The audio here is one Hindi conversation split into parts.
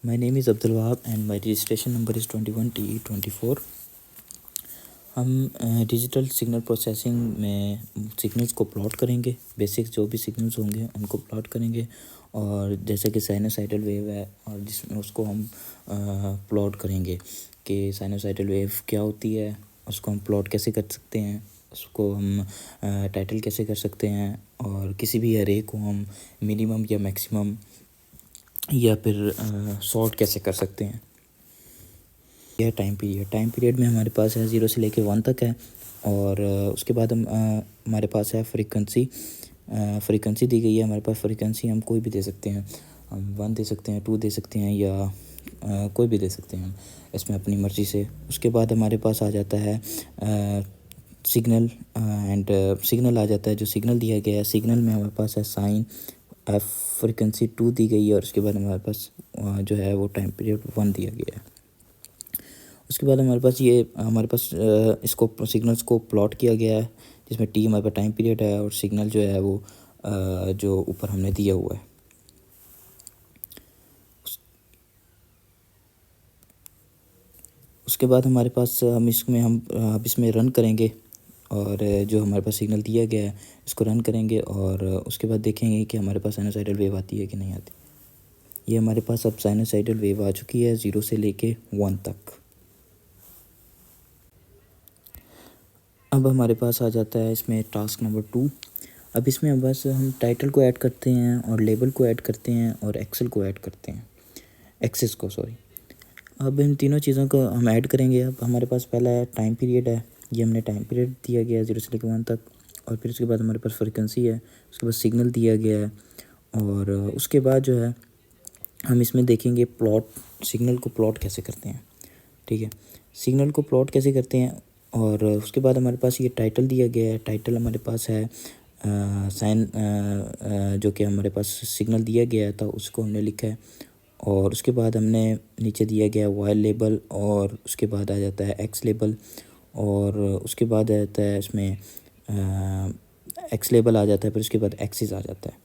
My name is Abdul Wahab and my registration number is 21TE24। हम डिजिटल सिग्नल प्रोसेसिंग में सिग्नल्स को प्लॉट करेंगे। बेसिक जो भी सिग्नल्स होंगे उनको प्लॉट करेंगे, और जैसे कि साइनोसाइडल वेव है और जिसमें उसको हम प्लॉट करेंगे कि साइनोसाइडल वेव क्या होती है, उसको हम प्लॉट कैसे कर सकते हैं, उसको हम टाइटल कैसे कर सकते हैं, और किसी भी अरे को हम मिनिमम या मैक्सिमम या फिर सॉर्ट कैसे कर सकते हैं। यह टाइम पीरियड में हमारे पास है 0 से लेके 1 तक है, और उसके बाद हमारे पास है फ्रीक्वेंसी दी गई है। हमारे पास फ्रीक्वेंसी हम कोई भी दे सकते हैं, हम 1 दे सकते हैं, 2 दे सकते हैं, या कोई भी दे सकते हैं हम इसमें अपनी मर्ज़ी से। उसके बाद हमारे पास आ जाता है सिग्नल सिग्नल आ जाता है। जो सिग्नल दिया गया है, सिग्नल में हमारे पास है साइन एफ, फ्रीक्वेंसी 2 दी गई है, और उसके बाद हमारे पास जो है वो टाइम पीरियड 1 दिया गया है। उसके बाद हमारे पास इसको सिग्नल्स को प्लॉट किया गया है, जिसमें टी हमारे पास टाइम पीरियड है और सिग्नल जो है वो जो ऊपर हमने दिया हुआ है। उसके बाद हमारे पास हम इसमें रन करेंगे, और जो हमारे पास सिग्नल दिया गया है इसको रन करेंगे, और उसके बाद देखेंगे कि हमारे पास साइनोसाइडल वेव आती है कि नहीं आती। ये हमारे पास अब साइनोसाइडल वेव आ चुकी है 0 से लेके 1 तक। अब हमारे पास आ जाता है इसमें टास्क नंबर 2। अब इसमें बस हम टाइटल को ऐड करते हैं और लेबल को ऐड करते हैं और एक्सेस को सॉरी। अब इन तीनों चीज़ों को हम ऐड करेंगे। अब हमारे पास पहला है टाइम पीरियड है, ये हमने टाइम पीरियड दिया गया है 0 से लेकर 1 तक, और फिर उसके बाद हमारे पास फ्रिक्वेंसी है, उसके बाद सिग्नल दिया गया है, और उसके बाद जो है हम इसमें देखेंगे सिग्नल को प्लॉट कैसे करते हैं। ठीक है, सिग्नल को प्लॉट कैसे करते हैं, और उसके बाद हमारे पास ये टाइटल दिया गया है। टाइटल हमारे पास है साइन जो कि हमारे पास सिग्नल दिया गया था उसको हमने लिखा है, और उसके बाद हमने नीचे दिया गया है वाई लेबल, और उसके बाद आ जाता है एक्स लेबल, और उसके बाद आ जाता है इसमें एक्स लेबल आ जाता है, फिर उसके बाद एक्सिस आ जाता है।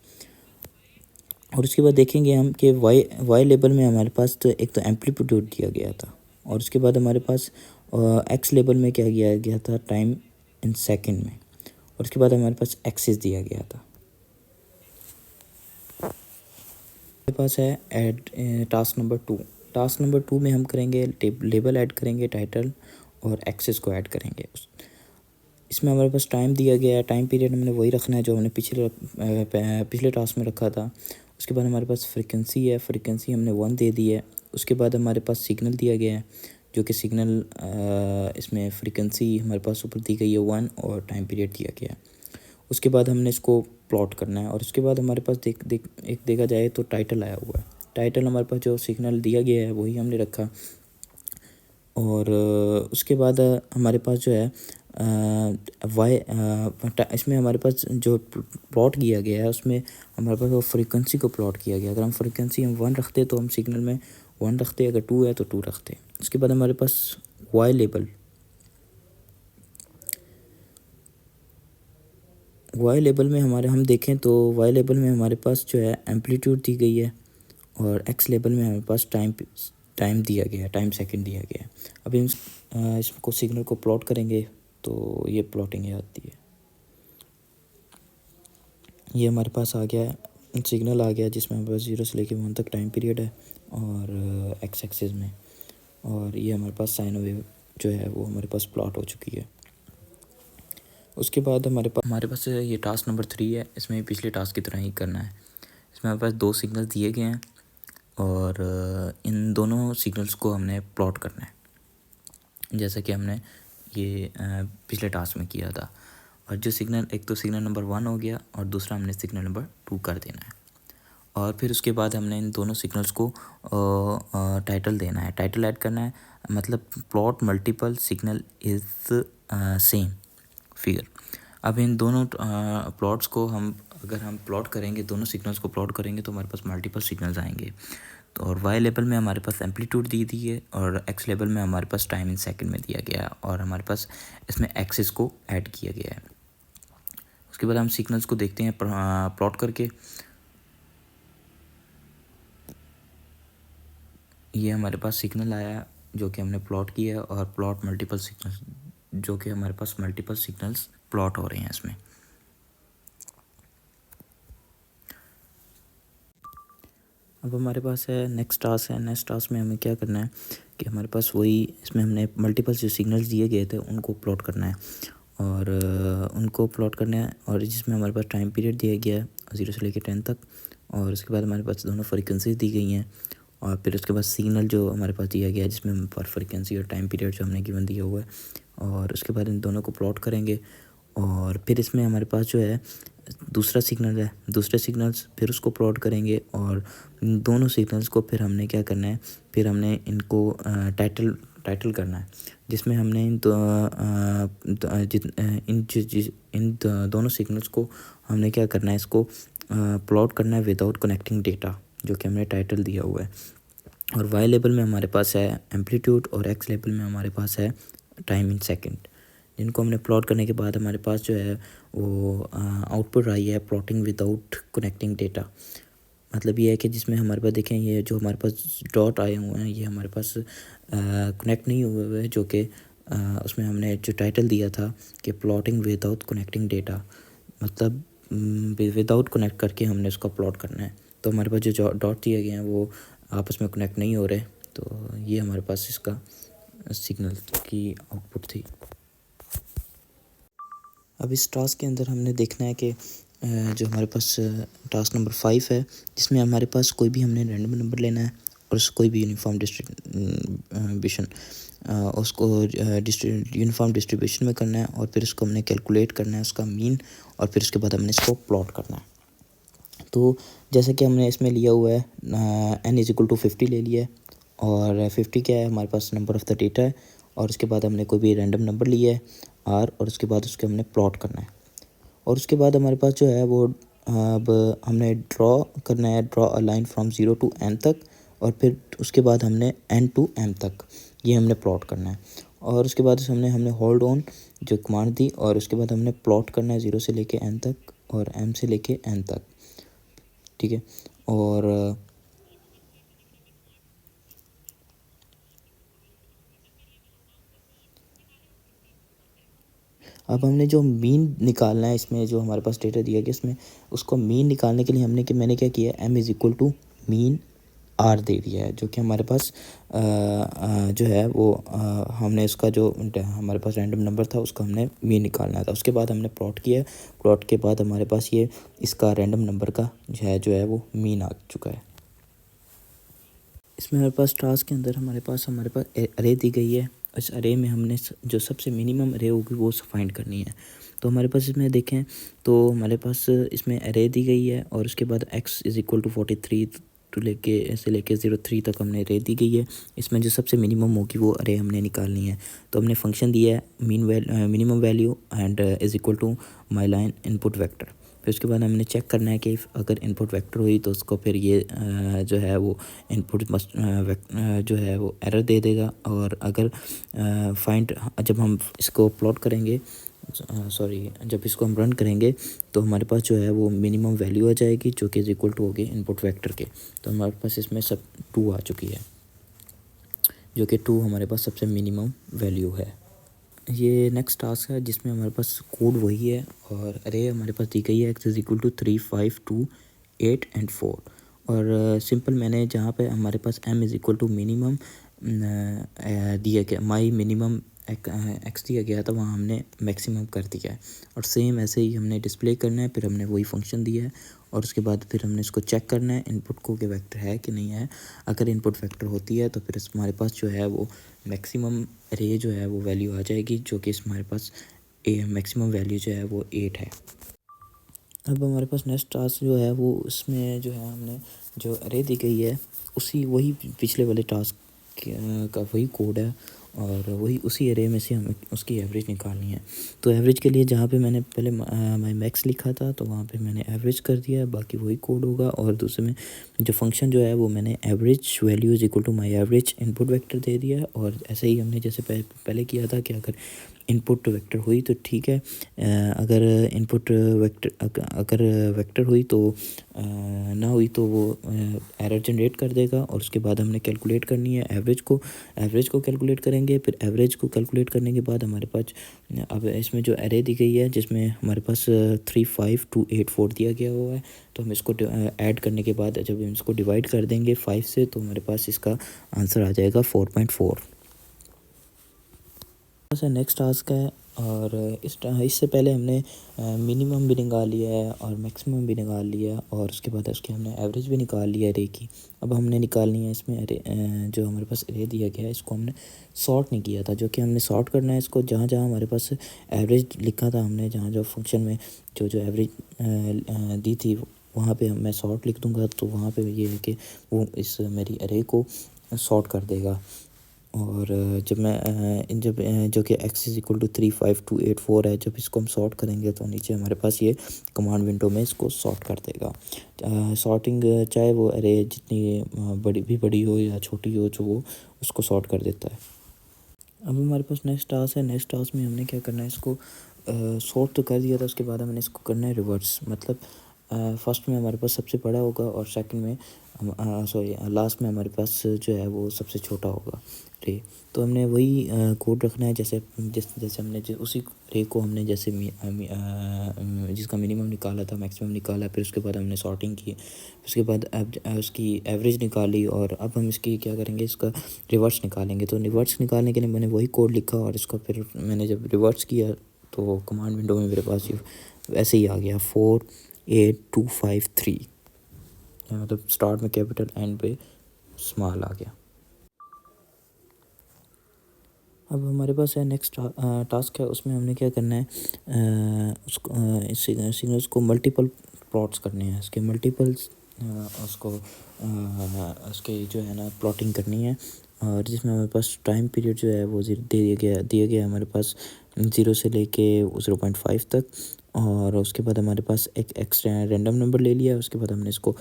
और उसके बाद देखेंगे हम कि वाई लेबल में हमारे पास तो एक तो एम्पलीट्यूड दिया गया था, और उसके बाद हमारे पास एक्स लेबल में क्या दिया गया था, टाइम इन सेकंड में, और उसके बाद हमारे पास एक्सिस दिया गया था। हमारे पास है टास्क नंबर 2। टास्क नंबर 2 में हम करेंगे लेबल ऐड करेंगे, टाइटल और एक्सिस को ऐड करेंगे। इसमें हमारे पास टाइम दिया गया है, टाइम पीरियड हमने वही रखना है जो हमने पिछले टास्क में रखा था। उसके बाद हमारे पास फ्रीक्वेंसी है, फ्रीक्वेंसी हमने 1 दे दी है। उसके बाद हमारे पास सिग्नल दिया गया है, जो कि सिग्नल इसमें फ्रीक्वेंसी हमारे पास ऊपर दी गई है 1, और टाइम पीरियड दिया गया है। उसके बाद हमने इसको प्लॉट करना है, और उसके बाद हमारे पास देखा जाए तो टाइटल आया हुआ है। टाइटल हमारे पास जो सिग्नल दिया गया है वही हमने रखा, और उसके बाद हमारे पास जो है इसमें हमारे पास जो प्लॉट किया गया है उसमें हमारे पास वो फ्रीक्वेंसी को प्लॉट किया गया। अगर हम फ्रीक्वेंसी हम 1 रखते तो हम सिग्नल में 1 रखते, अगर 2 है तो 2 रखते। उसके बाद हमारे पास वाई लेबल में हम देखें तो वाई लेबल में हमारे पास जो है एम्पलीट्यूड दी गई है, और एक्स लेबल में हमारे पास टाइम दिया गया है, टाइम सेकंड दिया गया है। अभी हम इसको सिग्नल को प्लॉट करेंगे तो ये प्लॉटिंग आती है। ये हमारे पास आ गया, सिग्नल आ गया जिसमें हमारे पास 0 से लेकर 1 तक टाइम पीरियड है, और एक्स एक्सिस में, और ये हमारे पास साइन वेव जो है वो हमारे पास प्लॉट हो चुकी है। उसके बाद हमारे पास ये टास्क नंबर 3 है। इसमें पिछले टास्क की तरह ही करना है। इसमें हमारे पास 2 सिग्नल दिए गए हैं, और इन दोनों सिग्नल्स को हमने प्लॉट करना है, जैसा कि हमने ये पिछले टास्क में किया था। और जो सिग्नल, एक तो सिग्नल नंबर 1 हो गया, और दूसरा हमने सिग्नल नंबर 2 कर देना है। और फिर उसके बाद हमने इन दोनों सिग्नल्स को टाइटल देना है, टाइटल ऐड करना है, मतलब plot multiple signal is same figure. अब इन दोनों प्लॉट्स को अगर हम प्लॉट करेंगे, दोनों सिग्नल्स को प्लॉट करेंगे तो हमारे पास मल्टीपल सिग्नल्स आएंगे। तो और वाई लेवल में हमारे पास एम्पलीट्यूड दी दी है, और एक्स लेवल में हमारे पास टाइम इन सेकंड में दिया गया है, और हमारे पास इसमें एक्सिस को ऐड किया गया है। उसके बाद हम सिग्नल्स को देखते हैं प्लॉट करके। ये हमारे पास सिग्नल आया जो कि हमने प्लॉट किया और प्लॉट मल्टीपल सिग्नल्स, जो कि हमारे पास मल्टीपल सिग्नल्स प्लॉट हो रहे हैं इसमें। अब हमारे पास है नेक्स्ट टास्क है। नेक्स्ट टास्क में हमें क्या करना है कि हमारे पास वही इसमें हमने मल्टीपल जो सिग्नल्स दिए गए थे उनको प्लॉट करना है और उनको प्लॉट करना है, और जिसमें हमारे पास टाइम पीरियड दिया गया है 0 से लेकर 10 तक, और उसके बाद हमारे पास दोनों फ्रीक्वेंसीज दी गई हैं, और फिर उसके बाद सिग्नल जो हमारे पास दिया गया है जिसमें हम पर फ्रीक्वेंसी और टाइम पीरियड जो हमने गिवन दिया हुआ है, और उसके बाद इन दोनों को प्लॉट करेंगे। और फिर इसमें हमारे पास जो है दूसरा सिग्नल है, दूसरे सिग्नल्स फिर उसको प्लॉट करेंगे, और दोनों सिग्नल्स को फिर हमने क्या करना है, फिर हमने इनको टाइटल करना है, जिसमें हमने इन दोनों सिग्नल्स को हमने क्या करना है, इसको प्लॉट करना है विदाउट कनेक्टिंग डेटा, जो कि हमने टाइटल दिया हुआ है। और वाई लेवल में हमारे पास है एम्पलीट्यूड, और एक्स लेवल में हमारे पास है टाइम इन सेकेंड, जिनको हमने प्लॉट करने के बाद हमारे पास जो है वो आउटपुट आई है प्लॉटिंग विदाउट कनेक्टिंग डेटा। मतलब ये है कि जिसमें हमारे पास देखें ये जो हमारे पास डॉट आए हुए हैं ये हमारे पास कनेक्ट नहीं हुए हुए, जो कि उसमें हमने जो टाइटल दिया था कि प्लॉटिंग विदाउट कनेक्टिंग डेटा, मतलब विदाउट कनेक्ट करके हमने उसका प्लॉट करना है। तो हमारे पास जो डॉट दिए गए हैं वो आपस में कनेक्ट नहीं हो रहे, तो ये हमारे पास इसका सिग्नल की आउटपुट थी। अब इस टास्क के अंदर हमने देखना है कि जो हमारे पास टास्क नंबर 5 है, जिसमें हमारे पास कोई भी हमने रैंडम नंबर लेना है और उसको कोई भी यूनिफॉर्म डिस्ट्रीब्यूशन उसको यूनिफॉर्म डिस्ट्रीब्यूशन में करना है, और फिर उसको हमने कैलकुलेट करना है उसका मीन, और फिर उसके बाद हमने इसको प्लॉट करना है। तो जैसे कि हमने इसमें लिया हुआ है n=50 ले लिया है, और 50 क्या है हमारे पास नंबर ऑफ़ द डेटा है, और उसके बाद हमने कोई भी रैंडम नंबर लिया है r, और उसके बाद उसके हमने प्लॉट करना है। और उसके बाद हमारे पास जो है वो अब हमने ड्रॉ करना है, draw a line from 0 to n तक, और फिर उसके बाद हमने n to m तक ये हमने प्लॉट करना है। और उसके बाद हमने होल्ड ऑन जो कमांड दी, और उसके बाद हमने प्लॉट करना है 0 से लेके n तक और m से लेके n तक, ठीक है। और अब हमने जो मीन निकालना है, इसमें जो हमारे पास डेटा दिया गया इसमें उसको मीन निकालने के लिए मैंने क्या किया है, m मीन r दे दिया है, जो कि हमारे पास जो है वो हमने इसका जो हमारे पास रैंडम नंबर था उसका हमने मीन निकालना था। उसके बाद हमने प्लॉट किया, प्लॉट के बाद हमारे पास ये इसका रैंडम नंबर का जो है वो मीन आ चुका है। इसमें हमारे पास टास्क के अंदर हमारे पास अरे दी गई है, इस अरे में हमने जो सबसे मिनिमम अरे होगी वो फाइंड करनी है। तो हमारे पास इसमें देखें तो हमारे पास इसमें अरे दी गई है, और उसके बाद x=43 टू लेके 03 तक हमने अरे दी गई है। इसमें जो सबसे मिनिमम होगी वो अरे हमने निकालनी है। तो हमने फंक्शन दिया है minimum value and = my line input vector. फिर उसके बाद हमने चेक करना है कि अगर इनपुट वेक्टर हुई तो उसको फिर ये जो है वो इनपुट जो है वो एरर दे देगा, और अगर जब हम इसको प्लॉट करेंगे जब इसको हम रन करेंगे तो हमारे पास जो है वो मिनिमम वैल्यू आ जाएगी, जो कि = होगी इनपुट वेक्टर के। तो हमारे पास इसमें सब 2 आ चुकी है, जो कि 2 हमारे पास सबसे मिनिमम वैल्यू है। ये नेक्स्ट टास्क है जिसमें हमारे पास कोड वही है, और अरे हमारे पास दी गई है x=3, 5, 2, 8 एंड 4। और सिंपल मैंने जहाँ पे हमारे पास m मिनिमम दिया गया, माई मिनिमम एक्स दिया गया था, वहाँ हमने मैक्सिमम कर दिया है। और सेम ऐसे ही हमने डिस्प्ले करना है, फिर हमने वही फंक्शन दिया है, और उसके बाद फिर हमने इसको चेक करना है इनपुट को कि वेक्टर है कि नहीं है। अगर इनपुट वेक्टर होती है तो फिर हमारे पास जो है वो मैक्सिमम रे जो है वो वैल्यू आ जाएगी, जो कि हमारे पास मैक्सिमम वैल्यू जो है वो 8 है। अब हमारे पास नेक्स्ट टास्क जो है वो उसमें जो है हमने जो अरे दी गई है वही पिछले वाले टास्क का वही कोड है, और वही उसी एरे में से हमें उसकी एवरेज निकालनी है। तो एवरेज के लिए जहाँ पे मैंने पहले माई मैक्स लिखा था तो वहाँ पे मैंने एवरेज कर दिया है, बाकी वही कोड होगा। और दूसरे में जो फंक्शन जो है वो मैंने average value = my average input vector दे दिया है। और ऐसे ही हमने जैसे पहले किया था कि अगर इनपुट वेक्टर हुई तो ठीक है, अगर इनपुट वेक्टर अगर वेक्टर हुई तो ना हुई तो वो एरर जनरेट कर देगा। और उसके बाद हमने कैलकुलेट करनी है एवरेज को कैलकुलेट करेंगे। फिर एवरेज को कैलकुलेट करने के बाद हमारे पास अब इसमें जो एरे दी गई है जिसमें हमारे पास 3 5 2 8 4 दिया गया हुआ है, तो हम इसको ऐड करने के बाद जब हम इसको डिवाइड कर देंगे 5 से तो हमारे पास इसका आंसर आ जाएगा 4.4। से नेक्स्ट टास्क है, और इससे पहले हमने मिनिमम भी निकाल लिया है और मैक्सिमम भी निकाल लिया है, और उसके बाद उसकी हमने एवरेज भी निकाल लिया है एरे की। अब हमने निकालनी है इसमें एरे, जो हमारे पास एरे दिया गया है इसको हमने सॉर्ट नहीं किया था, जो कि हमने सॉर्ट करना है इसको। जहाँ जहाँ हमारे पास एवरेज लिखा था हमने, जहाँ जो फंक्शन में जो एवरेज दी थी वहाँ पे मैं सॉर्ट लिख दूँगा, तो वहाँ पे ये है कि वो इस मेरी एरे को सॉर्ट कर देगा। और जब जो कि x इज़ इक्वल टू 3 5 2 8 4 है, जब इसको हम सॉर्ट करेंगे तो नीचे हमारे पास ये कमांड विंडो में इसको सॉर्ट कर देगा। सॉर्टिंग चाहे वो अरे जितनी बड़ी हो या छोटी हो, जो वो उसको सॉर्ट कर देता है। अब हमारे पास नेक्स्ट टास्क है। नेक्स्ट टास्क में हमने क्या करना है, इसको सॉर्ट तो कर दिया था, उसके बाद हमने इसको करना है रिवर्स। मतलब फर्स्ट में हमारे पास सबसे बड़ा होगा और सेकंड में सॉरी लास्ट में हमारे पास जो है वो सबसे छोटा होगा रे। तो हमने वही कोड रखना है, जैसे हमने उसी रे को हमने जैसे जिसका मिनिमम निकाला था मैक्सिमम निकाला, फिर उसके बाद हमने सॉर्टिंग की, उसके बाद उसकी एवरेज निकाली, और अब हम इसकी क्या करेंगे, इसका रिवर्स निकालेंगे। तो रिवर्स निकालने के लिए मैंने वही कोड लिखा, और इसका फिर मैंने जब रिवर्स किया तो कमांड विंडो में मेरे पास ये वैसे ही आ गया 4 8 2 5 3, मतलब स्टार्ट में कैपिटल एंड पे स्मॉल आ गया। अब हमारे पास है नेक्स्ट टास्क है, उसमें हमने क्या करना है, उसको सिग्नल्स को मल्टीपल प्लॉट्स करने हैं, इसके मल्टीपल्स उसको उसके जो है ना प्लॉटिंग करनी है। और जिसमें हमारे पास टाइम पीरियड जो है वो दिया गया हमारे पास 0 से लेके 0.5 तक। और उसके बाद हमारे पास एक एक्स्ट्रा रैंडम नंबर ले लिया। उसके बाद हमने इसको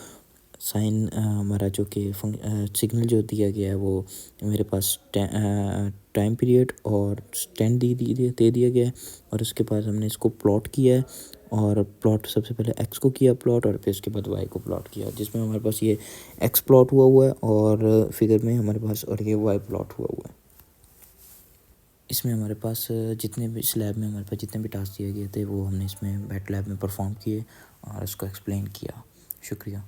साइन हमारा जो कि सिग्नल जो दिया गया है वो मेरे पास टाइम पीरियड और स्टैंड दे दिया गया है। और उसके बाद हमने इसको प्लॉट किया है, और प्लॉट सबसे पहले एक्स को किया प्लॉट, और फिर उसके बाद वाई को प्लॉट किया, जिसमें हमारे पास ये एक्स प्लॉट हुआ है और फिगर में हमारे पास और ये वाई प्लॉट हुआ है। इसमें हमारे पास जितने भी इस लैब में हमारे पास जितने भी टास्क दिए गए थे वो हमने इसमें बैट लैब में परफॉर्म किए और उसको एक्सप्लेन किया। शुक्रिया।